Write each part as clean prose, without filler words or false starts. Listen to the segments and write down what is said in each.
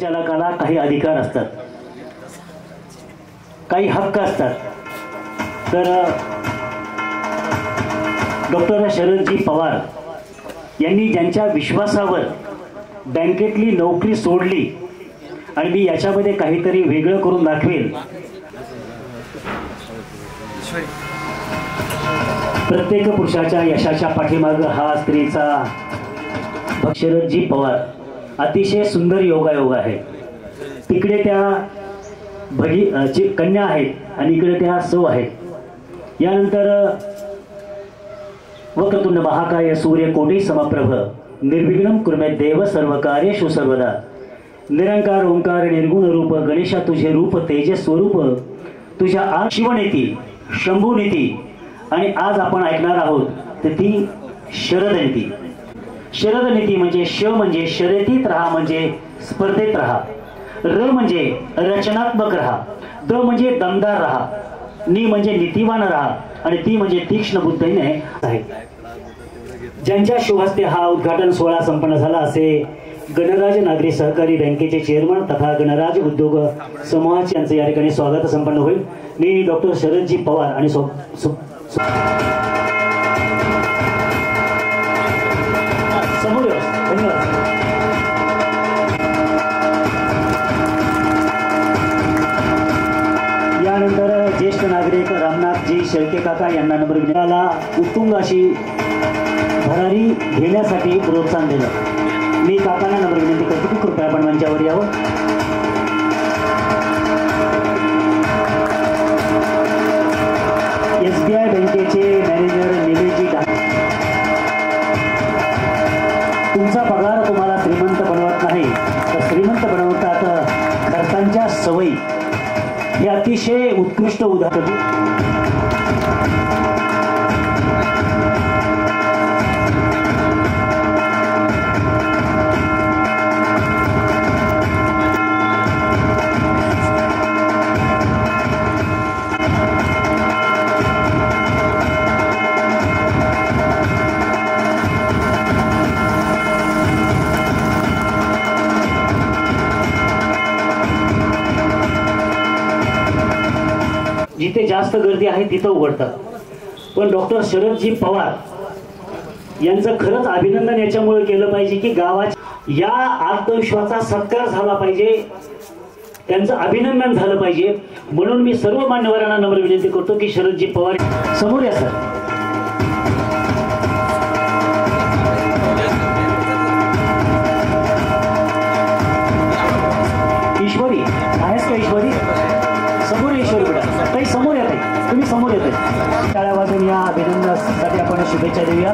संचालकाला काही अधिकार असतात, काही हक्क असतात. तर डॉक्टर शरदजी पवार यांनी ज्यांच्या विश्वासावर बँकेतली नोकरी सोडली आणि मी याच्यामध्ये काहीतरी वेगळं करून दाखवेल, प्रत्येक पुरुषाच्या यशाच्या पाठीमाग हा स्त्रीचा शरदजी पवार अतिशय सुंदर योगायोग आहे. तिकडे त्या कन्या आहेत आणि इकडे त्या सौ आहेत. यानंतर वक्रतुंड महाकाय सूर्य कोटी समप्रभ निर्विघ्नं कुर्मे देव सर्व कार्येषु सर्वदा निरंकार ओंकार निर्गुण रूप गणेशा तुझे रूप तेजस स्वरूप तुझ्या शिवनीती शंभूनीती. आणि आज आपण ऐकणार आहोत तर ती शरदनीती. शरदनीती म्हणजे श म्हणजे शर्यतीत राहा, म्हणजे स्पर्धेत राहा. र म्हणजे रचनात्मक राहा. द म्हणजे दमदार राहा. नी म्हणजे नीतिवान राहा. आणि ती म्हणजे तीक्ष्ण बुद्धीने आहे. ज्यांच्या शुभ हस्ते हा उद्घाटन सोहळा संपन्न झाला असे गणराज नागरी सहकारी बँकेचे चेअरमन तथा गणराज उद्योग समूहाचे यांचे या ठिकाणी स्वागत संपन्न होईल. मी डॉक्टर शरदजी पवार आणि धन्यवाद. यानंतर ज्येष्ठ नागरिक रामनाथजी शेळके काका यांना नंबर विनाला उत्तुंग अशी भरारी घेण्यासाठी प्रोत्साहन दिलं. मी काकांना नंबर विनंती करतो की कृपया आपण मंचावर यावं. SBI बँकेचे मॅनेजर निलेशजी डांगे, तुमचा पगार तुम्हाला श्रीमंत बनवत नाही तर श्रीमंत बनवतात खर्चांच्या सवयी. हे अतिशय उत्कृष्ट उदाहरण. जिथे जास्त गर्दी आहे तिथं उघडतात. पण डॉक्टर शरदजी पवार यांचं खरंच अभिनंदन याच्यामुळे केलं पाहिजे की गावाच्या या आत्मविश्वासाचा सत्कार झाला पाहिजे, त्यांचं अभिनंदन झालं पाहिजे. म्हणून मी सर्व मान्यवरांना नम्र विनंती करतो की शरदजी पवार समोर या. सर ईश्वरी आहेस का? ईश्वरी समोर. ईश्वरी बेटा काही समोर येत आहे, तुम्ही समोर येत आहे. टाळ्या वाजून या अभिनंदनासाठी आपण शुभेच्छा देऊया.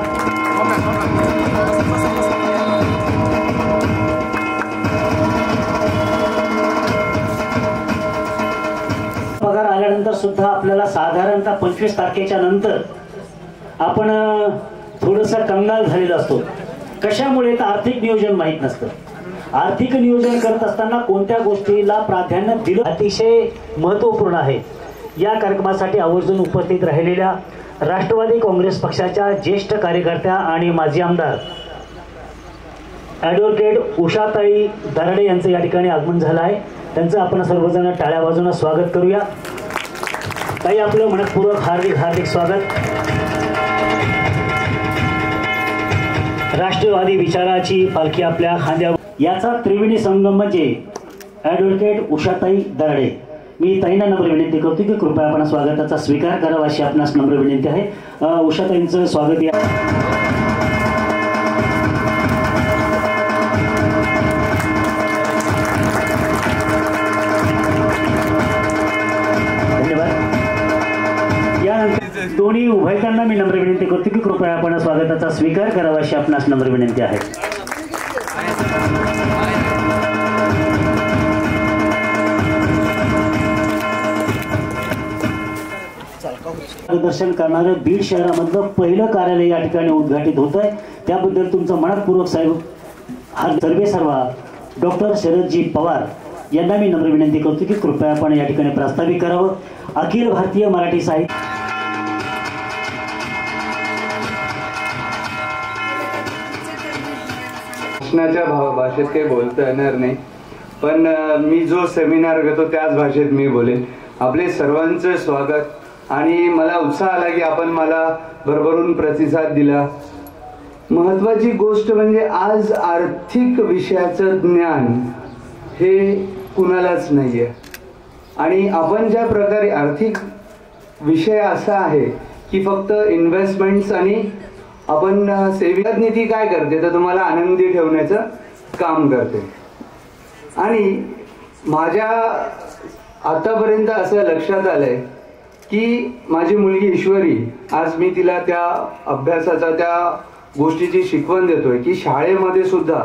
पगार आल्यानंतर सुद्धा आपल्याला साधारणतः 25 तारखेच्या नंतर आपण थोडंसं कंगाल झालेलं असतो. कशामुळे? तर आर्थिक नियोजन माहीत नसतं. आर्थिक नियोजन करत असताना कोणत्या गोष्टीला प्राधान्य दिलं अतिशय महत्त्वपूर्ण आहे. या कार्यक्रमासाठी आवर्जून उपस्थित राहिलेल्या राष्ट्रवादी काँग्रेस पक्षाच्या ज्येष्ठ कार्यकर्त्या आणि माजी आमदार ॲडव्होकेट उषाताई दराडे यांचं या ठिकाणी आगमन झालं आहे. त्यांचं आपण सर्वजण टाळ्या वाजवून स्वागत करूया. ताई आपलं मनपूर्वक हार्दिक हार्दिक स्वागत. राष्ट्रवादी विचाराची पालखी आपल्या खांद्यावर. याचा त्रिवेणी संगम म्हणजे ॲडव्होकेट उषाताई दराडे. मी ताईंना नम्र विनंती करतो की कृपया आपण स्वागताचा स्वीकार करावा अशी आपणास नम्र विनंती आहे. उषाताईंचं स्वागत या. धन्यवाद. यानंतर दोन्ही उभयतांना मी नम्र विनंती करतो की कृपया आपण स्वागताचा स्वीकार करावा अशी आपणास नम्र विनंती आहे. दर्शन करणारं बीड शहरामधलं पहिलं कार्यालय या ठिकाणी उद्घाटित होत आहे. त्याबद्दल तुमचं मनपूर्वक साहेब हा सर्वेसर्वा डॉक्टर शरदजी पवार यांना मी नम्र विनंती करतो की कृपया आपण या ठिकाणी प्रास्ताविक करावं. अखिल भारतीय मराठी साहित्य भाषेत काही बोलता येणार नाही, पण मी जो सेमिनार घेतो त्याच भाषेत मी बोलेन. आपले सर्वांचं स्वागत आणि मला उत्साह आला की आपण मला भरभरून प्रतिसाद दिला. महत्त्वाची गोष्ट म्हणजे आज आर्थिक विषयाचं ज्ञान हे कुणालाच नाही आहे. आणि आपण ज्या प्रकारे आर्थिक विषय असा आहे की फक्त इन्व्हेस्टमेंट्स आणि आपण सेविंग नीती काय करते तर तुम्हाला आनंदी ठेवण्याचं काम करते. आणि माझ्या आतापर्यंत असं लक्षात आलंय की माझी मुलगी ईश्वरी, आज मी तिला त्या अभ्यासाचा त्या गोष्टीची शिकवण देतोय की शाळेमध्ये सुद्धा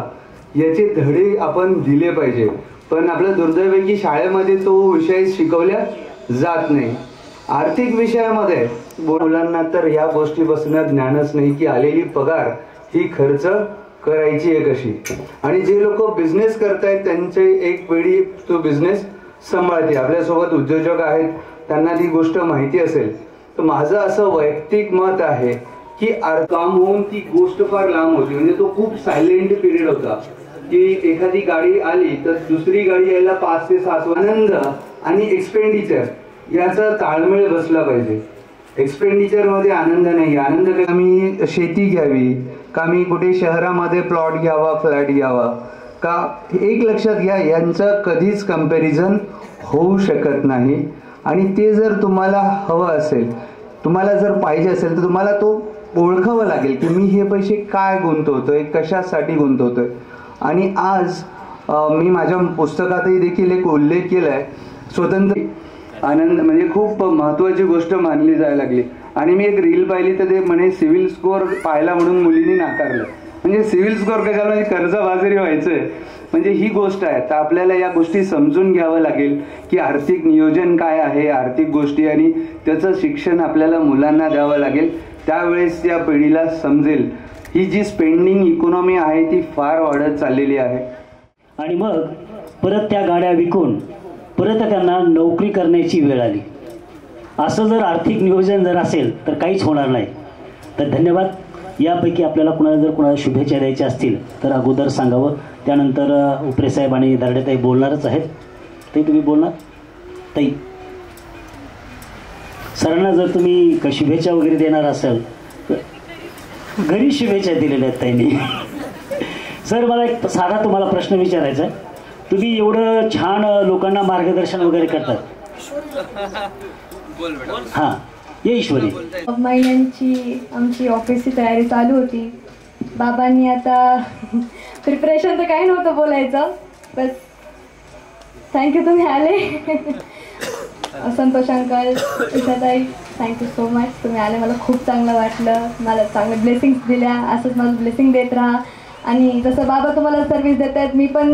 याचे धडे आपण दिले पाहिजे. पण आपलं दुर्दैव आहे की शाळेमध्ये तो विषय शिकवल्या जात नाही. आर्थिक विषयामध्ये मुलांना तर ह्या गोष्टीपासून ज्ञानच नाही की आलेली पगार ही खर्च करायची आहे कशी. आणि जे लोक बिझनेस करतायत त्यांचे एक पिढी तो बिझनेस सांभाळते. आपल्यासोबत उद्योजक आहेत, त्यांना ती गोष्ट माहिती असेल. तर माझं असं वैयक्तिक मत आहे की काम होऊन ती गोष्ट फार लांब होती. म्हणजे तो खूप सायलेंट पिरियड होता की एखादी गाडी आली तर दुसरी गाडी यायला 5 ते 7 आनंद आणि एक्सपेंडिचर याचा ताळमेळ बसला पाहिजे. एक्सपेंडिचर मध्ये आनंद नाही. आनंद का मी शेती घ्यावी, का मी कुठे शहरामध्ये प्लॉट घ्यावा, फ्लॅट घ्यावा का, एक लक्षात घ्या, यांचं कधीच कंपॅरिझन होऊ शकत नाही. आणि ते जर तुम्हाला हवं असेल, तुम्हाला जर पाहिजे असेल तर तुम्हाला तो ओळखावं लागेल की मी हे पैसे काय गुंतवतोय, कशासाठी गुंतवतोय. आणि आज मी माझ्या पुस्तकातही देखील एक उल्लेख केलाय, स्वतंत्र आनंद म्हणजे खूप महत्त्वाची गोष्ट मानली जायला लागली. आणि मी एक रील पाहिली तर ते म्हणे सिव्हिल स्कोअर पाहिला म्हणून मुलींनी नाकारलं. म्हणजे सिव्हिल स्कोअर कशाला, म्हणजे कर्जबाजारी व्हायचंय. म्हणजे ही गोष्ट आहे. तर आपल्याला या गोष्टी समजून घ्यावं लागेल की आर्थिक नियोजन काय आहे, आर्थिक गोष्टी, आणि त्याचं शिक्षण आपल्याला मुलांना द्यावं लागेल. त्यावेळेस या पिढीला समजेल ही जी स्पेंडिंग इकॉनॉमी आहे ती फार वाढत चाललेली आहे. आणि मग परत त्या गाड्या विकून परत त्यांना नोकरी करण्याची वेळ आली. असं जर आर्थिक नियोजन जर असेल तर काहीच होणार नाही. तर धन्यवाद. यापैकी आपल्याला कुणाला शुभेच्छा द्यायच्या असतील तर अगोदर सांगावं. त्यानंतर उपरे साहेब आणि दर्डेताई बोलणारच आहेत. ताई तुम्ही बोलणार? ताई, सरांना जर तुम्ही शुभेच्छा वगैरे देणार असाल तर घरी शुभेच्छा दिलेल्या आहेत ताईंनी. सर, मला एक साधा तुम्हाला प्रश्न विचारायचा आहे. तुम्ही एवढं छान लोकांना मार्गदर्शन वगैरे करतात. हां, ये ईश्वरी. महिन्यांची आमची ऑफिसची तयारी चालू होती. बाबांनी आता प्रिपरेशन तर काही नव्हतं बोलायचं, बस थँक्यू तुम्ही आले. संतोष अंकल, इशाताई, थँक्यू सो मच. तुम्ही आले, मला खूप चांगलं वाटलं. मला चांगले ब्लेसिंग्स दिल्या. असंच मला ब्लेसिंग देत राहा. आणि जसं बाबा तुम्हाला सर्व्हिस देत आहेत, मी पण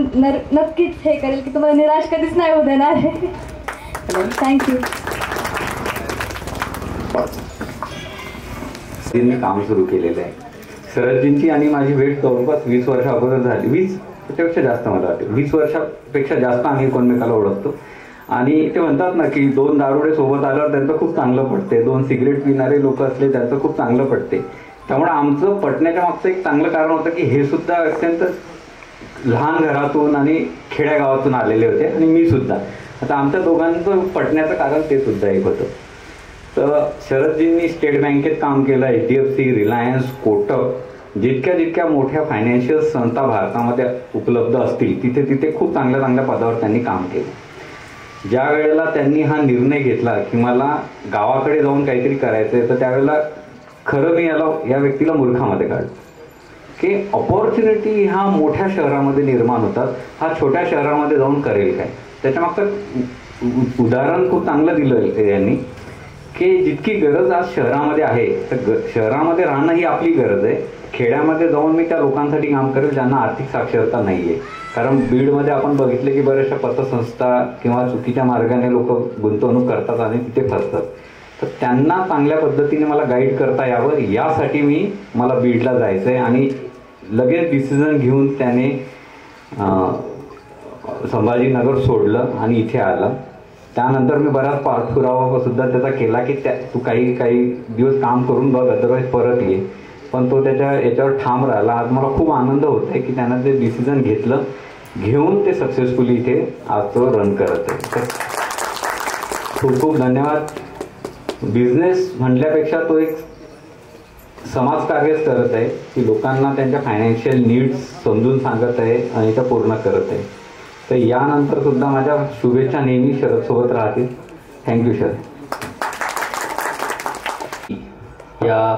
नक्कीच हे करेल की तुम्हाला निराश कधीच नाही होऊ देणार. थँक्यू. काम सुरू केलेलं आहे. शरदजींची आणि माझी भेट जवळपास 20 वर्षा अगोदर झाली. 20 पेक्षा जास्त, मला वाटतं 20 वर्षापेक्षा जास्त आम्ही एकमेकाला ओळखतो. आणि ते म्हणतात ना की 2 दारुडे सोबत आल्यावर त्यांचं खूप चांगलं पडते, 2 सिगरेट पिणारे लोक असले त्यांचं खूप चांगलं पडते. त्यामुळे आमचं पटण्याच्या मागचं एक चांगलं कारण होतं की हे सुद्धा अत्यंत लहान घरातून आणि खेड्यागावातून आलेले होते आणि मी सुद्धा. आता आमच्या दोघांचं पटण्याचं कारण ते सुद्धा एक होतं. तर शरदजींनी स्टेट बँकेत काम केलं, HDFC, रिलायन्स, कोटक, जितक्या मोठ्या फायनान्शियल संस्था भारतामध्ये उपलब्ध असतील तिथे तिथे खूप चांगल्या पदावर त्यांनी काम केलं. ज्या वेळेला त्यांनी हा निर्णय घेतला की मला गावाकडे जाऊन काहीतरी करायचंय, तर त्यावेळेला खरं मी या व्यक्तीला मूर्खामध्ये काढलं की ऑपॉर्च्युनिटी ह्या मोठ्या शहरामध्ये निर्माण होतात, हा छोट्या शहरामध्ये जाऊन करेल काय. त्याच्यामागचं उदाहरण खूप चांगलं दिलं यांनी की जितकी गरज आज शहरामध्ये आहे तर शहरामध्ये राहणं ही आपली गरज आहे. खेड्यामध्ये जाऊन मी त्या लोकांसाठी काम करेल ज्यांना आर्थिक साक्षरता नाही आहे. कारण बीडमध्ये आपण बघितले की बऱ्याचशा पतसंस्था किंवा चुकीच्या मार्गाने लोक गुंतवणूक करतात आणि तिथे फसतात. तर त्यांना चांगल्या पद्धतीने मला गाईड करता यावं यासाठी मला बीडला जायचं आहे. आणि लगेच डिसिजन घेऊन त्याने संभाजीनगर सोडलं आणि इथे आलं. त्यानंतर मी बराच पाठपुरावा सुद्धा त्याचा केला की तू काही दिवस काम करून बघ, अदरवाईज परत ये. पण तो याच्यावर ठाम राहिला. आज मला खूप आनंद होत आहे की त्यानं ते डिसिजन घेतलं घेऊन ते सक्सेसफुली इथे आज तो रन करत आहे. तर खूप खूप धन्यवाद. बिझनेस म्हटल्यापेक्षा तो एक समाजकार्यच करत आहे की लोकांना त्यांच्या फायनान्शियल नीड्स समजून सांगत आहे आणि त्या पूर्ण करत आहे. तर यानंतर सुद्धा माझ्या शुभेच्छा नेहमी शरदसोबत राहतील. Thank you sir. या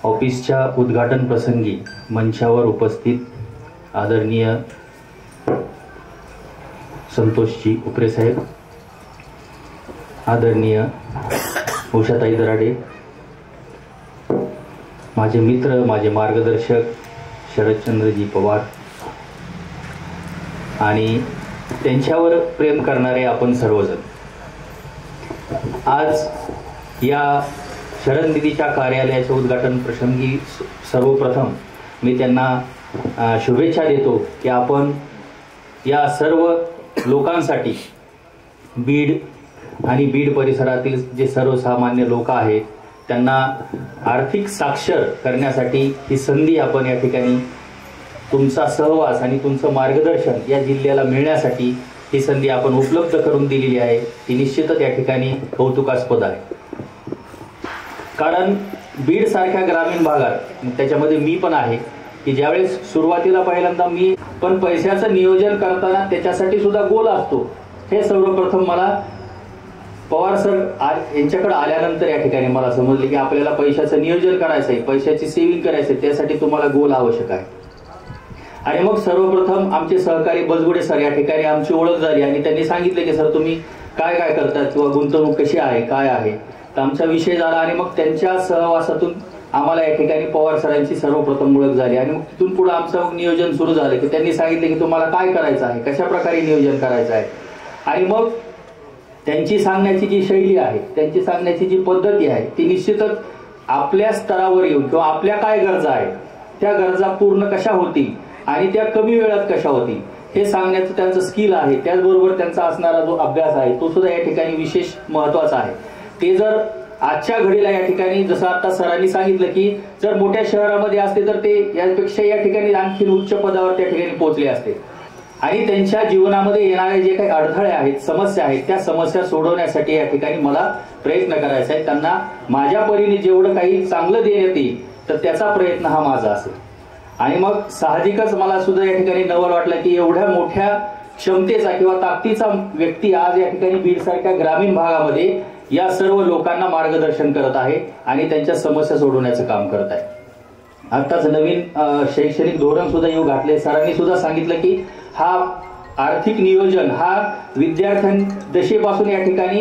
ऑफिसच्या उद्घाटन प्रसंगी मंचावर उपस्थित आदरणीय संतोषजी उपरे साहेब, आदरणीय उषाताई दराडे, माझे मित्र, माझे मार्गदर्शक शरदचंद्रजी पवार आणि त्यांच्यावर प्रेम करणारे आपण सर्वजण, आज या शरद निधीच्या कार्यालयाच्या उद्घाटन प्रसंगी सर्वप्रथम मी त्यांना शुभेच्छा देतो की आपण या सर्व लोकांसाठी, बीड आणि बीड परिसरातील जे सर्वसामान्य लोक आहेत त्यांना आर्थिक साक्षर करण्यासाठी ही संधी आपण या ठिकाणी, तुमचा सहवास आणि तुमचं मार्गदर्शन या जिल्ह्याला मिळण्यासाठी ही संधी आपण उपलब्ध करून दिलेली आहे. ही निश्चितच या ठिकाणी कौतुकास्पद आहे. कारण बीड सारख्या ग्रामीण भागात, त्याच्यामध्ये मी पण आहे, की ज्यावेळेस सुरुवातीला पहिल्यांदा मी पण पैशाचं नियोजन करताना त्याच्यासाठी सुद्धा गोल असतो, हे सर्वप्रथम मला पवार सर यांच्याकडे आल्यानंतर या ठिकाणी मला समजले की आपल्याला पैशाचं नियोजन करायचं आहे, पैशाची सेव्हिंग करायची आहे, त्यासाठी तुम्हाला गोल आवश्यक आहे. आणि मग सर्वप्रथम आमचे सहकारी बजगुडे सर या ठिकाणी आमची ओळख झाली आणि त्यांनी सांगितले की सर तुम्ही काय काय करतात किंवा गुंतवणूक कशी आहे, काय आहे. तर आमचा विषय झाला आणि मग त्यांच्या सहवासातून आम्हाला या ठिकाणी पवार सरांची सर्वप्रथम ओळख झाली. आणि मग तिथून पुढे आमचं नियोजन सुरू झालं की त्यांनी सांगितले की तुम्हाला काय करायचं आहे, कशा प्रकारे नियोजन करायचं आहे. आणि मग त्यांची सांगण्याची जी शैली आहे, त्यांची सांगण्याची जी पद्धती आहे ती निश्चितच आपल्या स्तरावर येऊन किंवा आपल्या काय गरजा आहेत त्या गरजा पूर्ण कशा होतील आणि त्या कमी वेळात कशा होतील हे सांगण्याचं त्यांचं स्किल आहे. त्याचबरोबर त्यांचा असणारा जो अभ्यास आहे तो सुद्धा या ठिकाणी विशेष महत्वाचा आहे. ते जर आजच्या घडीला या ठिकाणी जसं आता सरांनी सांगितलं की जर मोठ्या शहरामध्ये असते तर ते यापेक्षा या ठिकाणी आणखी उच्च पदावर त्या ठिकाणी पोहोचले असते. आणि त्यांच्या जीवनामध्ये येणारे जे काही अडथळे आहेत, समस्या आहेत, त्या समस्या सोडवण्यासाठी या ठिकाणी मला प्रयत्न करायचा आहे. त्यांना माझ्या परीने जेवढं काही चांगलं देण्यात येईल तर त्याचा प्रयत्न हा माझा असेल. आणि मग साहजिकच मला सुद्धा या ठिकाणी नवल वाटलं की एवढ्या मोठ्या क्षमतेचा किंवा ताकदीचा व्यक्ती आज या ठिकाणी बीड सारख्या ग्रामीण भागामध्ये या सर्व लोकांना मार्गदर्शन करत आहे आणि त्यांच्या समस्या सोडवण्याचं काम करत आहे. आताच नवीन शैक्षणिक धोरण सुद्धा येऊ घातले. सरांनी सुद्धा सांगितलं की हा आर्थिक नियोजन हा विद्यार्थ्यांदशेपासून या ठिकाणी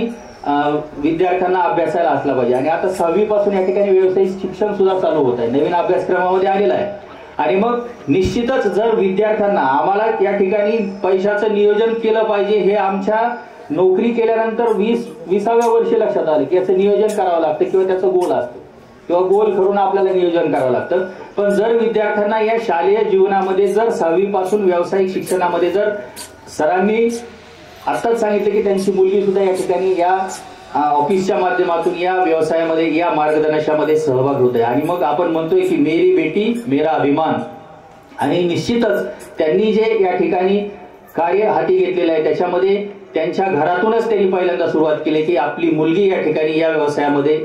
विद्यार्थ्यांना अभ्यासायला असला पाहिजे. आणि आता 6वी पासून या ठिकाणी व्यावसायिक शिक्षण सुद्धा चालू होत आहे, नवीन अभ्यासक्रमामध्ये आलेला आहे. आणि मग निश्चितच जर विद्यार्थ्यांना आम्हाला या ठिकाणी पैशाचं नियोजन केलं पाहिजे हे आमच्या नोकरी केल्यानंतर 20व्या वर्षी लक्षात आलं की याचं नियोजन करावं लागतं किंवा त्याचं गोल असतं किंवा गोल करून आपल्याला नियोजन करावं लागतं. पण जर विद्यार्थ्यांना या शालेय जीवनामध्ये जर 6वी पासून व्यावसायिक शिक्षणामध्ये जर सरांनी आताच सांगितलं की त्यांची मुलगी सुद्धा या ठिकाणी या ऑफिसच्या माध्यमातून या व्यवसायामध्ये या मार्गदर्शनामध्ये सहभाग होत आहे. आणि मग आपण म्हणतोय की मेरी बेटी मेरा अभिमान. आणि निश्चितच त्यांनी जे या ठिकाणी कार्य हाती घेतलेलं आहे त्याच्यामध्ये त्यांच्या घरातूनच त्यांनी पहिल्यांदा सुरुवात केली की आपली मुलगी या ठिकाणी या व्यवसायामध्ये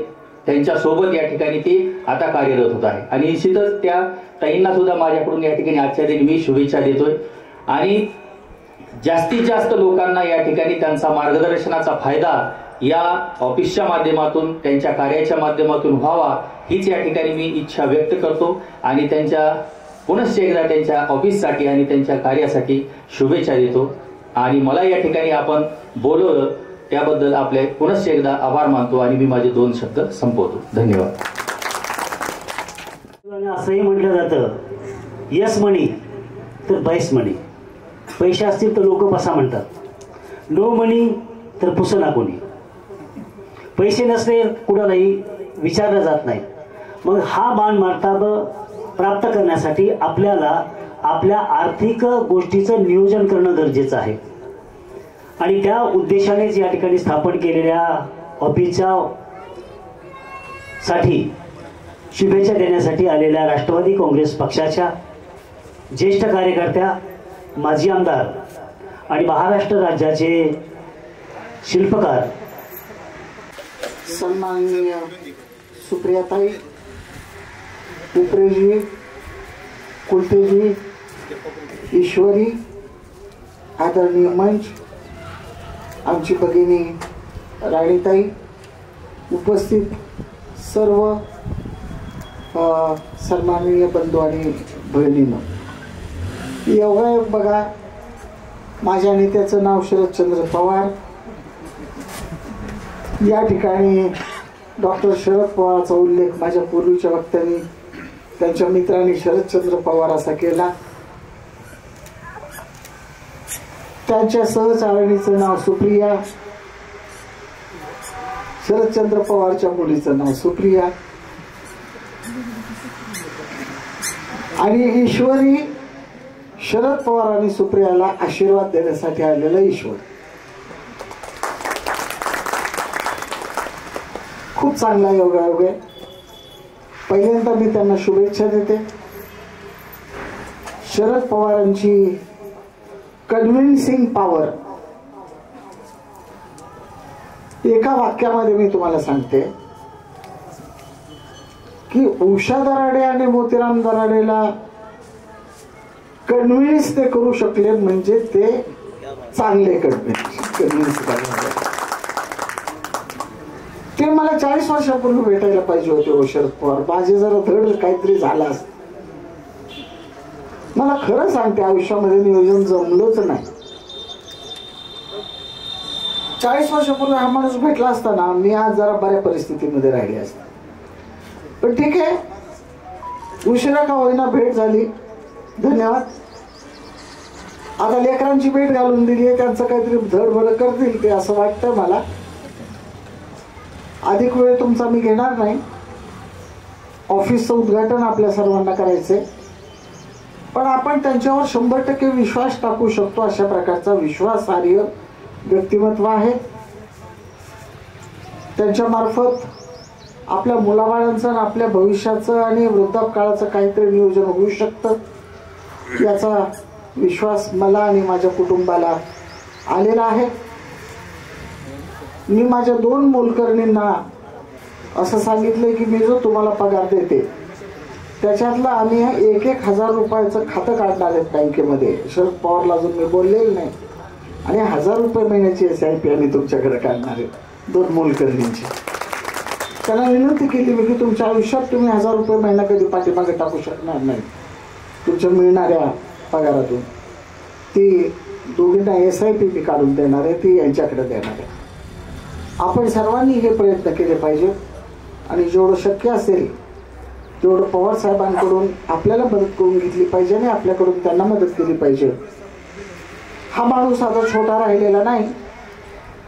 त्यांच्या सोबत या ठिकाणी ती आता कार्यरत होत आहे. आणि निश्चितच त्या ताईंना सुद्धा माझ्याकडून या ठिकाणी आजच्या दिनी मी शुभेच्छा देतोय. आणि जास्तीत जास्त लोकांना या ठिकाणी त्यांचा मार्गदर्शनाचा फायदा या ऑफिसच्या माध्यमातून त्यांच्या कार्याच्या माध्यमातून व्हावा हीच या ठिकाणी मी इच्छा व्यक्त करतो. आणि त्यांच्या पुनश्च एकदा त्यांच्या ऑफिससाठी आणि त्यांच्या कार्यासाठी शुभेच्छा देतो. आणि मला या ठिकाणी आपण बोलवलं त्याबद्दल आपले पुनश्च एकदा आभार मानतो आणि मी माझे 2 शब्द संपवतो. धन्यवाद. असंही म्हटलं जातं, यस मनी तर बैस मनी. पैसे असतील तर लोक बसा म्हणतात, नो मनी तर पुसना कोणी. पैसे नसले कुणालाही विचारलं जात नाही. मग हा मान मर्तब प्राप्त करण्यासाठी आपल्याला आपल्या आर्थिक गोष्टीचं नियोजन करणं गरजेचं आहे. आणि त्या उद्देशानेच या ठिकाणी स्थापन केलेल्या ऑफिसच्या साठी शुभेच्छा देण्यासाठी आलेल्या राष्ट्रवादी काँग्रेस पक्षाच्या ज्येष्ठ कार्यकर्त्या, माजी आमदार आणि महाराष्ट्र राज्याचे शिल्पकार सन्माननीय सुप्रियाताई, उपरेजी, कुलतेजी, ईश्वरी, आदरणीय मंच, आमची भगिनी राणीताई, उपस्थित सर्व सन्माननीय बंधू आणि भगिनींनो, योगायोग बघा, माझ्या नेत्याचं नाव शरदचंद्र पवार. या ठिकाणी डॉक्टर शरद पवारचा उल्लेख माझ्या पूर्वीच्या वक्त्यांनी, त्यांच्या मित्रांनी शरदचंद्र पवार असा केला. त्यांच्या सहचारणीचं नाव सुप्रिया, शरदचंद्र पवारच्या मुलीचं नाव सुप्रिया, आणि ईश्वरी शरद पवार आणि सुप्रियाला आशीर्वाद देण्यासाठी आलेला ईश्वर. खूप चांगला योगायोग आहे. पहिल्यांदा मी त्यांना शुभेच्छा देते. शरद पवारांची कन्व्हिन्सिंग पॉवर एका वाक्यामध्ये मी तुम्हाला सांगते की उषा दराडे आणि मोतीराम दराडेला कन्व्हिन्स ते करू शकले म्हणजे ते चांगले कन्व्हिन्स करणारे. ते मला 40 वर्षापूर्वी भेटायला पाहिजे होते शरद पवार. माझे जरा धड काहीतरी झाला असत. मला खरं सांगते, आयुष्यामध्ये नियोजन जमलंच नाही. 40 वर्षापूर्वी हा माणूस भेटला असताना मी आज जरा बऱ्या परिस्थितीमध्ये राहिले असते. पण ठीक आहे, उशिरा का होईना भेट झाली, धन्यवाद. आता लेकरांची भेट घालून दिली आहे, त्यांचं काहीतरी धडभड करतील ते असं वाटतंय मला. अधिक वेळ तुमचा मी घेणार नाही. ऑफिसचं उद्घाटन आपल्या सर्वांना करायचंय, पण आपण त्यांच्यावर 100% विश्वास टाकू शकतो अशा प्रकारचा विश्वासार्ह व्यक्तिमत्व आहे. त्यांच्या मार्फत आपल्या मुलाबाळांचं, आपल्या भविष्याचं आणि वृद्धापकाळाचं काहीतरी नियोजन होऊ शकतं याचा विश्वास मला आणि माझ्या कुटुंबाला आलेला आहे. मी माझ्या 2 मोलकरणींना असं सांगितलंय की मी जो तुम्हाला पगार देते त्याच्यातलं आम्ही 1,000 रुपयाचं खातं काढणार आहेत बँकेमध्ये. शरद पवारला अजून मी बोललेलं नाही. आणि 1000 रुपये महिन्याची SIP आम्ही तुमच्याकडे काढणार आहेत 2 मोलकरणींची. त्यांना विनंती केली मी की तुमच्या आयुष्यात तुम्ही 1000 रुपये महिना कधी पाठीमागे टाकू शकणार नाही तुमच्या मिळणाऱ्या पगारातून. ती दोघींना SIP मी काढून देणार आहे, ती यांच्याकडे देणार आहे. आपण सर्वांनी हे प्रयत्न केले पाहिजेत आणि जेवढं शक्य असेल तेवढं पवार साहेबांकडून आपल्याला मदत करून घेतली पाहिजे आणि आपल्याकडून त्यांना मदत केली पाहिजे. हा माणूस आता छोटा राहिलेला नाही.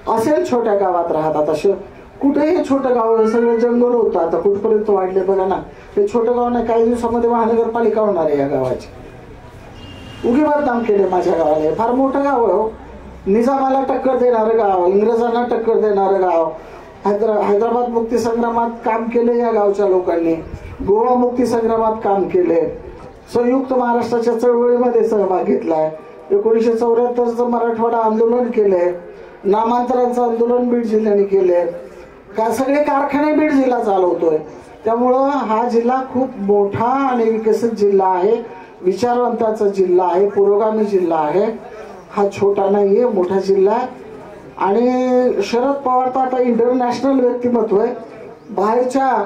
असेल छोट्या गावात राहत, आता कुठेही छोटं गाव, सगळं जंगल होतं, आता कुठपर्यंत वाढले बघा ना. हे छोटं गाव नाही, काही दिवसामध्ये महानगरपालिका होणार आहे या गावाची. उगी बदनाम केले माझ्या गावाला. फार मोठं गाव आहे. निजामाला टक्कर देणारं गाव, इंग्रजांना टक्कर देणारं गाव. हैदराबाद मुक्तीसंग्रामात काम केले या गावच्या लोकांनी. गोवा मुक्तीसंग्रामात काम केले. संयुक्त महाराष्ट्राच्या चळवळीमध्ये सहभाग घेतलाय. 1974चं मराठवाडा आंदोलन केले. नामांतरांचं आंदोलन बीड जिल्ह्याने केले. सगळे कारखाने बीड जिल्हा चालवतोय. त्यामुळं हा जिल्हा खूप मोठा आणि विकसित जिल्हा आहे. विचारवंताचा जिल्हा आहे, पुरोगामी जिल्हा आहे. हा छोटा नाहीये, मोठा जिल्हा आहे. आणि शरद पवार तर आता इंटरनॅशनल व्यक्तिमत्व आहे. बाहेरच्या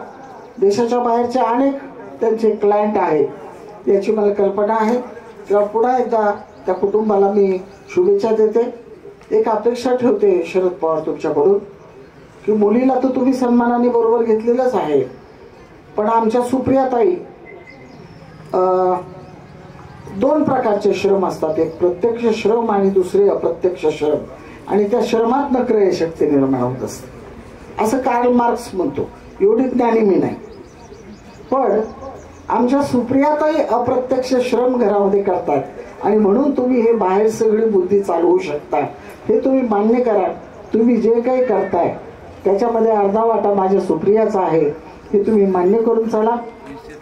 देशाच्या बाहेरचे अनेक त्यांचे क्लायंट आहेत याची मला कल्पना आहे. तेव्हा पुन्हा एकदा त्या कुटुंबाला मी शुभेच्छा देते. एक अपेक्षा ठेवते शरद पवार तुमच्याकडून की मुलीला तर तुम्ही सन्मानाने बरोबर घेतलेलंच आहे, पण आमच्या सुप्रियाताई 2 प्रकारचे श्रम असतात. एक प्रत्यक्ष श्रम आणि दुसरे अप्रत्यक्ष श्रम. आणि त्या श्रमात क्रयशक्ती निर्माण होत असते असं कार्ल मार्क्स म्हणतो. एवढी ज्ञानी मी नाही, पण आमच्या सुप्रियाताई अप्रत्यक्ष श्रम घरामध्ये करतात आणि म्हणून तुम्ही हे बाहेर सगळी बुद्धी चालवू शकता. हे तुम्ही मान्य करा. तुम्ही जे काही करताय त्याच्यामध्ये अर्धा वाटा माझ्या सुप्रियाचा आहे, हे तुम्ही मान्य करून चला.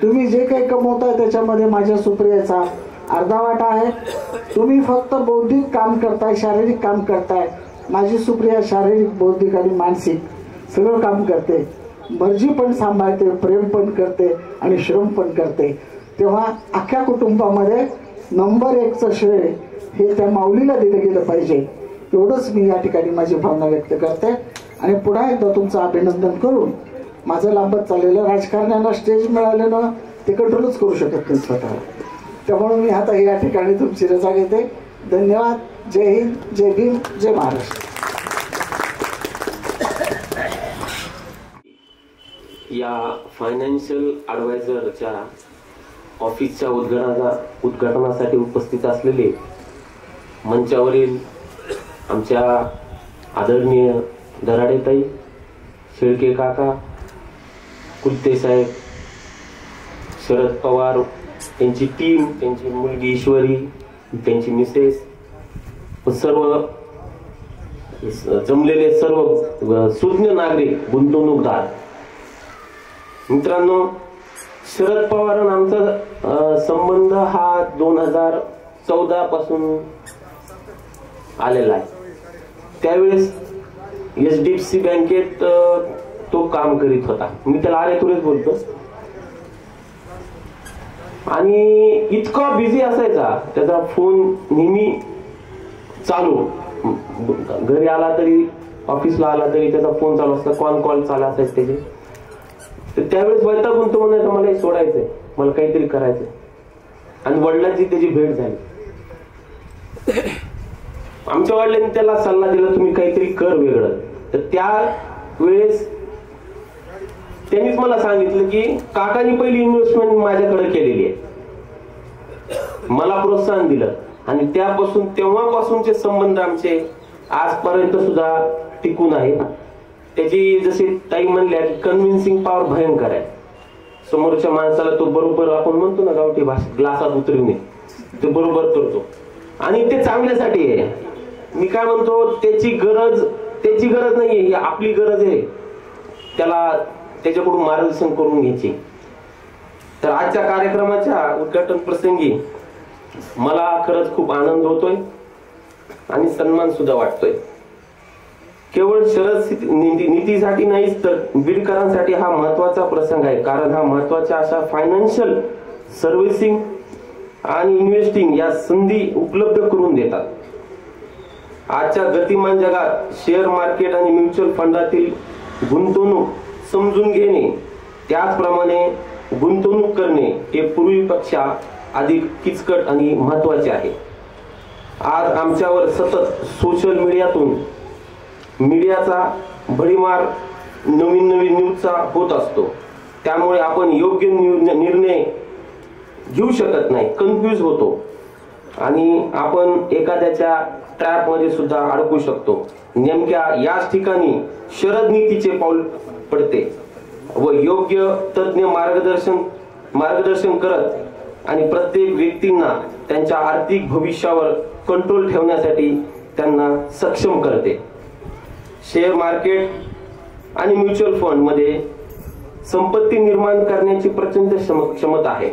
तुम्ही जे काही कमवताय त्याच्यामध्ये माझ्या सुप्रियाचा अर्धावाट आहे. तुम्ही फक्त बौद्धिक काम करताय, शारीरिक काम करताय. माझी सुप्रिया शारीरिक, बौद्धिक आणि मानसिक सगळं काम करते. मर्जी पण सांभाळते, प्रेम पण करते आणि श्रम पण करते. तेव्हा अख्ख्या कुटुंबामध्ये नंबर 1चं श्रेय हे त्या माऊलीला दिलं गेलं पाहिजे. एवढंच मी या ठिकाणी माझी भावना व्यक्त करते. आणि पुन्हा एकदा तुमचं अभिनंदन करून माझं लांबत चाललेलं राजकारण्यांना स्टेज मिळालं ना, ते कंट्रोलच करू शकत नाही स्वतःला. त्यामुळे मी आता या ठिकाणी तुमची रजा घेते. धन्यवाद. जय हिंद, जय भीम, जय महाराष्ट्र. या फायनान्शियल ॲडवायझरच्या ऑफिसच्या उद्घाटनासाठी उपस्थित असलेले मंचावरील आमच्या आदरणीय दराडेताई, शेळके काका, कुलते साहेब, शरद पवार, त्यांची टीम, त्यांची मुलगी ईश्वरी, त्यांची मिसेस, सर्व जमलेले सर्व सुज्ञ नागरिक, गुंतवणूकदार मित्रांनो, शरद पवार आमचा संबंध हा 2014 पासून आलेला आहे. त्यावेळेस HDFC बँकेत तो काम करीत होता. मी त्याला अरे तुरेच बोलतो. आणि इतका बिझी असायचा, त्याचा फोन नेहमी चालू. घरी आला तरी, ऑफिसला आला तरी त्याचा फोन चालू असता, कॉल चालू असायचे त्याचे. तर त्यावेळेस वैतागून तो म्हणायचा मला हे सोडायचंय, मला काहीतरी करायचंय. आणि वडिलांची त्याची भेट झाली. आमच्या वडिलांनी त्याला सल्ला दिला, तुम्ही काहीतरी कर वेगळं. तर त्या वेळेस त्यांनीच मला सांगितलं की काकांनी पहिली इन्व्हेस्टमेंट माझ्याकडे केलेली आहे, मला प्रोत्साहन दिलं. आणि त्यापासून तेव्हापासूनचे संबंध आमचे आजपर्यंत सुद्धा टिकून आहेत. त्याची जशी ताई म्हणल्या की कन्व्हिन्सिंग पॉवर भयंकर आहे. समोरच्या माणसाला तो बरोबर, आपण म्हणतो ना गावठी भाषेत, ग्लासात उतरवणे, ते बरोबर करतो. आणि ते चांगल्यासाठी आहे. मी काय म्हणतो, त्याची गरज नाहीये, ही आपली गरज आहे. त्याला त्याच्याकडून मार्गदर्शन करून घ्यायची. तर आजच्या कार्यक्रमाच्या उद्घाटन प्रसंगी मला खरंच खूप आनंद होतोय आणि सन्मान सुद्धा वाटतोय. केवळ शरद नीतीसाठी नाहीच, तर बीडकरांसाठी हा महत्वाचा प्रसंग आहे. कारण हा महत्वाच्या अशा फायनान्शियल सर्व्हिसिंग आणि इन्व्हेस्टिंग या संधी उपलब्ध करून देतात. आजच्या गतिमान जगात शेअर मार्केट आणि म्युच्युअल फंडातील गुंतवणूक समजून घेणे, त्याचप्रमाणे गुंतवणूक करणे हे पूर्वीपेक्षा अधिक किचकट आणि महत्वाचे आहे. आज आमच्यावर सतत सोशल मीडियाचा भडीमार नवीन न्यूजचा होत असतो. त्यामुळे आपण योग्य निर्णय घेऊ शकत नाही, कन्फ्यूज होतो आणि आपण एखाद्याच्या ट्रॅप मध्ये सुद्धा अडकू शकतो. नेमक्या याच ठिकाणी शरद नीतीचे पाऊल पडते व योग्य तज्ञ मार्गदर्शन करत आणि प्रत्येक व्यक्तींना त्यांच्या आर्थिक भविष्यावर कंट्रोल ठेवण्यासाठी त्यांना सक्षम करते. शेअर मार्केट आणि म्युच्युअल फंड मध्ये संपत्ती निर्माण करण्याची प्रचंड क्षमता आहे,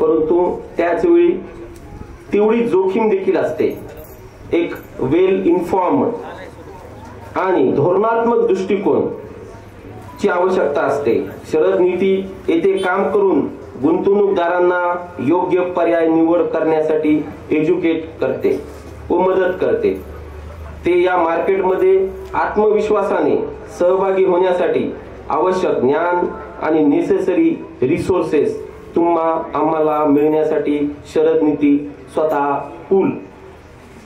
परंतु त्याच वेळी तेवढी जोखीम देखील असते. एक वेल इन्फॉर्म आणि धोरणात्मक दृष्टिकोन ची आवश्यकता असते. शरद नीती येथे काम करून गुंतवणूकदारांना योग्य पर्याय निवड करण्यासाठी एज्युकेट करते व मदत करते. ते या मार्केटमध्ये आत्मविश्वासाने सहभागी होण्यासाठी आवश्यक ज्ञान आणि नेसेसरी रिसोर्सेस आम्हाला मिळण्यासाठी शरद नीती स्वतः पूल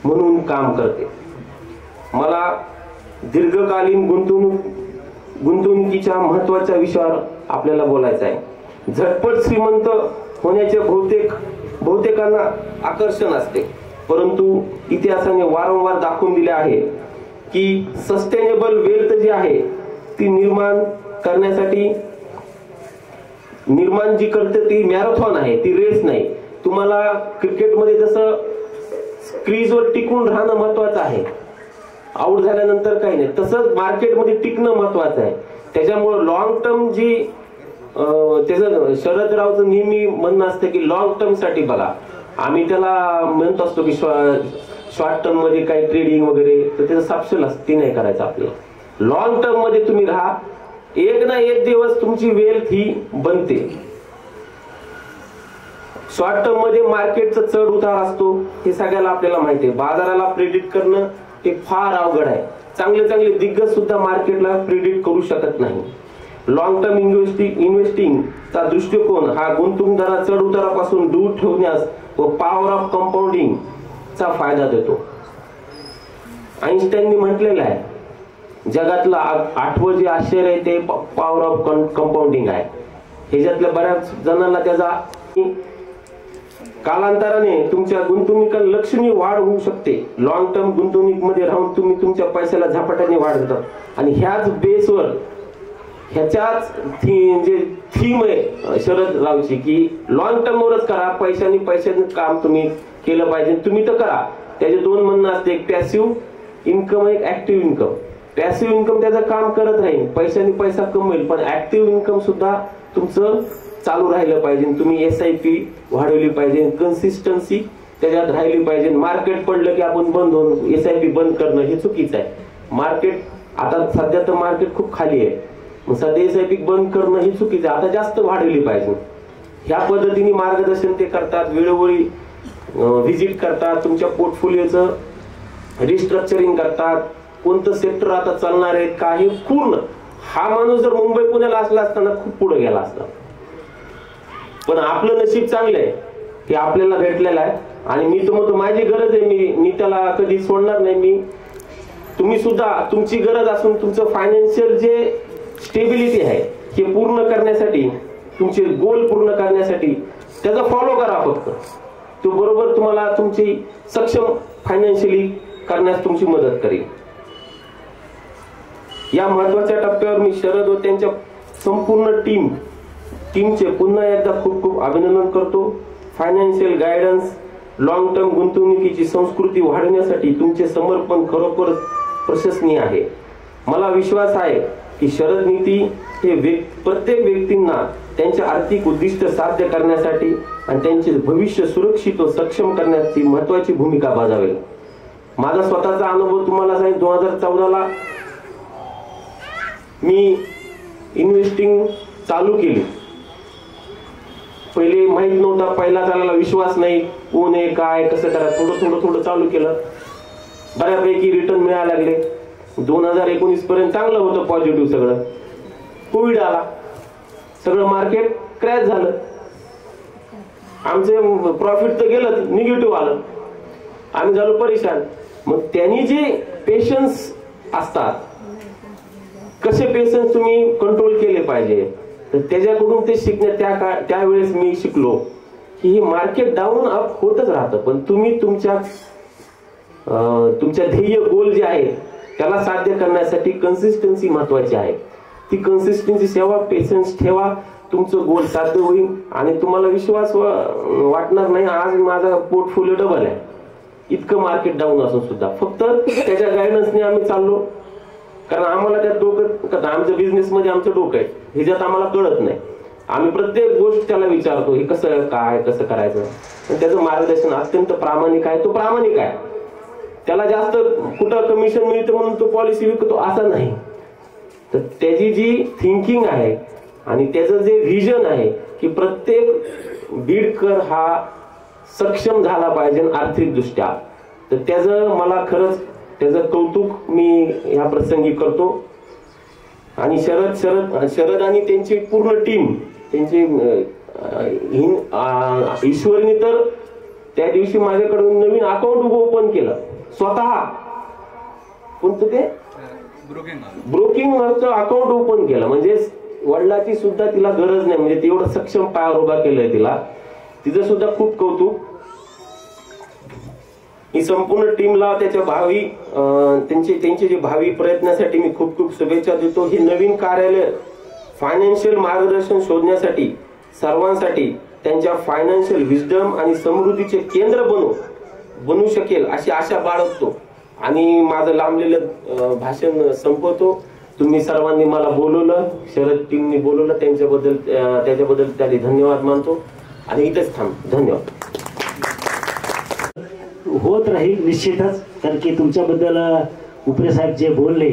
म्हणून काम करते. मला दीर्घकालीन गुंतवणुकीच्या महत्वाच्या विषयावर आपल्याला बोलायचं आहे. झटपट श्रीमंत होण्याचे बहुतेकांना आकर्षण असते, परंतु इतिहासाने वारंवार दाखवून दिले आहे की सस्टेनेबल वेल्थ जी आहे ती निर्माण जी करते ती मॅरेथॉन आहे, ती रेस नाही. तुम्हाला क्रिकेटमध्ये जसं क्रीजवर टिकून राहणं महत्वाचं आहे, आउट झाल्यानंतर काही नाही, तसंच मार्केटमध्ये टिकणं महत्वाचं आहे. त्याच्यामुळे लॉंग टर्म जी त्याचं शरदरावचं नेहमी म्हणणं असतं की लॉंग टर्म साठी बघा. आम्ही त्याला म्हणत असतो की शॉर्ट टर्म मध्ये काही ट्रेडिंग वगैरे, तर त्याचं सापशेल असतं, ते नाही करायचं आपल्याला. लॉंग टर्म मध्ये तुम्ही राहा, एक ना एक दिवस तुमची वेल्थ ही बनते. शॉर्ट टर्म मध्ये मार्केटचा चढ उतार असतो, हे सगळ्याला आपल्याला माहिती आहे. बाजाराला प्रेडिक्ट करणं हे फार अवघड आहे. चांगले चांगले दिग्गज सुद्धा मार्केटला प्रेडिक्ट करू शकत नाही. लॉंग टर्म इन्व्हेस्टिंगचा दृष्टिकोन हा गुंतवणूकदाराला चढ उतारापासून दूर ठेवण्यास व पॉवर ऑफ कंपाऊंडिंग चा फायदा देतो. आईन्स्टाईननी म्हटलेलं आहे, जगातलं 8वं जे आश्चर्य आहे ते पॉवर ऑफ कंपाऊंडिंग आहे. ह्याच्यातल्या बऱ्याच जणांना त्याचा कालांतराने तुमच्या गुंतवणुकीला लक्षणीय वाढ होऊ शकते. लॉंग टर्म गुंतवणुकीमध्ये राहून तुम्ही तुमच्या पैशाला झपाट्याने वाढ देतात. आणि ह्याच बेसवर ह्याच्याच जे थीम आहे शरद रावची की लॉंग टर्मवरच करा, पैशाने काम तुम्ही केलं पाहिजे. तुम्ही तर करा. त्याचे 2 म्हणणं असते, एक पॅसिव्ह इन्कम, एक ऍक्टिव्ह इन्कम. पॅसिव्ह इन्कम त्याचं काम करत राहील, पैशाने पैसा कमवेल, पण ऍक्टिव्ह इन्कम सुद्धा तुमचं चालू राहिलं पाहिजे. तुम्ही SIP वाढवली पाहिजे, कन्सिस्टन्सी त्याच्यात राहिली पाहिजे. मार्केट पडलं की आपण बंद होऊन SIP बंद करणं हे चुकीचं आहे. मार्केट आता सध्या तर मार्केट खूप खाली आहे, मग सध्या SIP बंद करणं हे चुकीचं आहे. आता जास्त वाढवली पाहिजे. ह्या पद्धतीने मार्गदर्शन ते करतात, वेळोवेळी व्हिजिट करतात, तुमच्या पोर्टफोलिओचं रिस्ट्रक्चरिंग करतात, कोणतं सेक्टर आता चालणार आहे काही पूर्ण. हा माणूस जर मुंबई पुण्याला असला असताना खूप पुढे गेला असता. पण आपलं नशीब चांगलं आहे की आपल्याला भेटलेलं आहे. आणि मी तर म्हणतो माझी गरज आहे, मी त्याला कधी सोडणार नाही. तुम्ही सुद्धा तुमची गरज असून तुमचं फायनान्शियल जे स्टेबिलिटी आहे हे पूर्ण करण्यासाठी, तुमचे गोल पूर्ण करण्यासाठी त्याचा फॉलो करा फक्त. तो बरोबर तुम्हाला तुमची सक्षम फायनान्शियली करण्यास तुमची मदत करेल. या महत्वाच्या टप्प्यावर मी शरद व त्यांच्या संपूर्ण टीमचे पुन्हा एकदा खूप खूप अभिनंदन करतो. फायनान्शियल गायडन्स, लॉंग टर्म गुंतवणुकीची संस्कृती वाढवण्यासाठी तुमचे समर्पण खरोखर प्रशंसनीय आहे. मला विश्वास आहे की शरद नीती हे प्रत्येक व्यक्तींना त्यांचे आर्थिक उद्दिष्ट साध्य करण्यासाठी आणि त्यांचे भविष्य सुरक्षित व सक्षम करण्याची महत्वाची भूमिका बजावेल. माझा स्वतःचा अनुभव तुम्हाला सांगेन. 2014ला मी इन्व्हेस्टिंग चालू केली. पहिले माहित नव्हता, पहिला चालायला विश्वास नाही, कोण आहे काय कसं करा, थोडं चालू केलं. बऱ्यापैकी रिटर्न मिळायला लागले. 2019 पर्यंत चांगलं होतं, पॉझिटिव्ह सगळं. कोविड आला, सगळं मार्केट क्रॅश झालं. आमचे प्रॉफिट तर गेलं, निगेटिव्ह आलं, आम्ही झालो परेशान. मग त्यांनी जे पेशन्स असतात, कसे पेशन्स तुम्ही कंट्रोल केले पाहिजे, तर त्याच्याकडून ते शिकण्या त्यावेळेस मी शिकलो की हे मार्केट डाऊन अप होतच राहतं, पण तुम्ही तुमच्या ध्येय गोल जे आहे त्याला साध्य करण्यासाठी कन्सिस्टन्सी महत्वाची आहे. ती कन्सिस्टन्सी सेवा, पेशन्स ठेवा, तुमचं गोल साध्य होईल. आणि तुम्हाला विश्वास वाटणार नाही, आज माझा पोर्टफोलिओ डबल आहे, इतकं मार्केट डाऊन असून सुद्धा. फक्त त्याच्या गायडन्सने आम्ही चाललो, कारण आम्हाला त्यात डोकं, आमच्या बिझनेसमध्ये आमचं डोकं आहे, ह्याच्यात आम्हाला कळत नाही. आम्ही प्रत्येक गोष्ट त्याला विचारतो, हे कसं काय कसं करायचं. त्याचं मार्गदर्शन अत्यंत प्रामाणिक आहे. तो प्रामाणिक आहे, त्याला जास्त कुठं कमिशन मिळतं म्हणून तो पॉलिसी विकतो असं नाही. तर त्याची जी थिंकिंग आहे आणि त्याचं जे व्हिजन आहे की प्रत्येक बीडकर हा सक्षम झाला पाहिजे आर्थिक दृष्ट्या, तर त्याचं मला खरंच त्याचं कौतुक मी या प्रसंगी करतो. आणि शरद आणि त्यांची पूर्ण टीम, त्यांची ईश्वरीने तर त्या दिवशी माझ्याकडून नवीन अकाउंट ओपन केलं स्वतः. कोणतं ते ब्रोकिंग अकाउंट ओपन केलं, म्हणजे वडिलाची सुद्धा तिला गरज नाही, म्हणजे तेवढं सक्षम पायावर उभा केलंय तिला. तिचं सुद्धा खूप कौतुक. ही संपूर्ण टीमला त्याच्या भावी त्यांचे जे भावी प्रयत्नासाठी मी खूप खूप शुभेच्छा देतो. हे नवीन कार्यालय फायनान्शियल मार्गदर्शन शोधण्यासाठी सर्वांसाठी त्यांच्या फायनान्शियल विजडम आणि समृद्धीचे केंद्र बनू शकेल अशी आशा बाळगतो. आणि माझं लांबलेलं भाषण संपवतो. तुम्ही सर्वांनी मला बोलवलं, शरद टीमनी बोलवलं, त्याच्याबद्दल त्याने धन्यवाद मानतो आणि इथेच थांब. धन्यवाद. होत राहील निश्चितच, कारण की तुमच्याबद्दल उपरे साहेब जे बोलले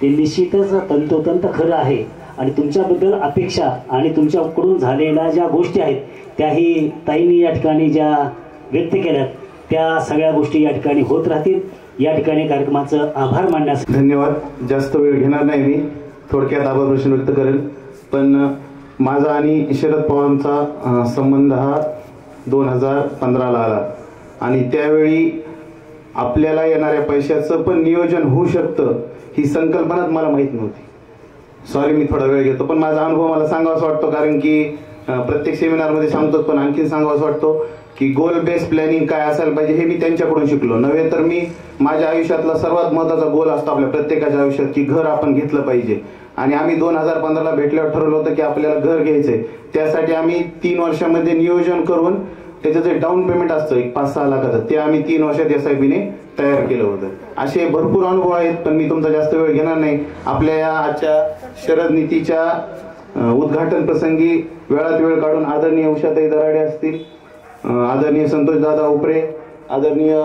ते निश्चितच तंतोतंत खरं आहे. आणि तुमच्याबद्दल अपेक्षा आणि तुमच्याकडून झालेल्या ज्या गोष्टी आहेत त्याही ताईंनी या ठिकाणी ज्या व्यक्त केल्यात त्या सगळ्या गोष्टी या ठिकाणी होत राहतील. या ठिकाणी कार्यक्रमाचं आभार मानण्यास धन्यवाद. जास्त वेळ घेणार नाही, मी थोडक्यात आभार प्रश्न व्यक्त करेल. पण माझा आणि शरद पवारांचा संबंध हा 2015ला आला आणि त्यावेळी आपल्याला येणाऱ्या पैशाचं पण नियोजन होऊ शकतं ही संकल्पनाच मला माहीत नव्हती. सॉरी मी थोडा वेळ घेतो, पण माझा अनुभव मला सांगावासा वाटतो, कारण की प्रत्येक सेमिनारमध्ये सांगतो, पण आणखी सांगावासा वाटतो की गोल बेस्ड प्लॅनिंग काय असायला पाहिजे हे मी त्यांच्याकडून शिकलो. नव्हे तर मी माझ्या आयुष्यातला सर्वात महत्त्वाचा गोल असतो आपल्या प्रत्येकाच्या आयुष्यात की घर आपण घेतलं पाहिजे. आणि आम्ही 2015ला भेटल्यावर ठरवलं होतं की आपल्याला घर घ्यायचंय. त्यासाठी आम्ही 3 वर्षामध्ये नियोजन करून त्याचं जे डाऊन पेमेंट असतं 5-6 लाखाचं ते आम्ही 3 वर्षात SIP ने तयार केलं होतं. असे भरपूर अनुभव आहेत, पण मी तुमचा जास्त वेळ घेणार नाही. आपल्या या आजच्या शरद नीतीच्या उद्घाटन प्रसंगी वेळात वेळ काढून आदरणीय उषाताई दराडे असतील, आदरणीय संतोषदादा उपरे, आदरणीय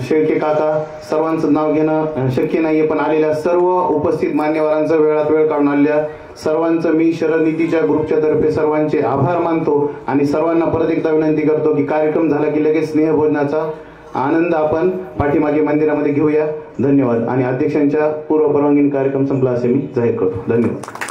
शेळके काका, सर्वांचं नाव घेणं शक्य नाहीये, पण आलेल्या सर्व उपस्थित मान्यवरांचं वेळात वेळ काढून आलेल्या सर्वांचं मी शरद नीतीच्या ग्रुपच्या तर्फे सर्वांचे आभार मानतो. आणि सर्वांना परत एकदा विनंती करतो की कार्यक्रम झाला की लगेच स्नेहभोजनाचा आनंद आपण पाठीमागे मंदिरामध्ये घेऊया. धन्यवाद. आणि अध्यक्षांच्या पूर्व परवानगीने कार्यक्रम संपला असे मी जाहीर करतो. धन्यवाद.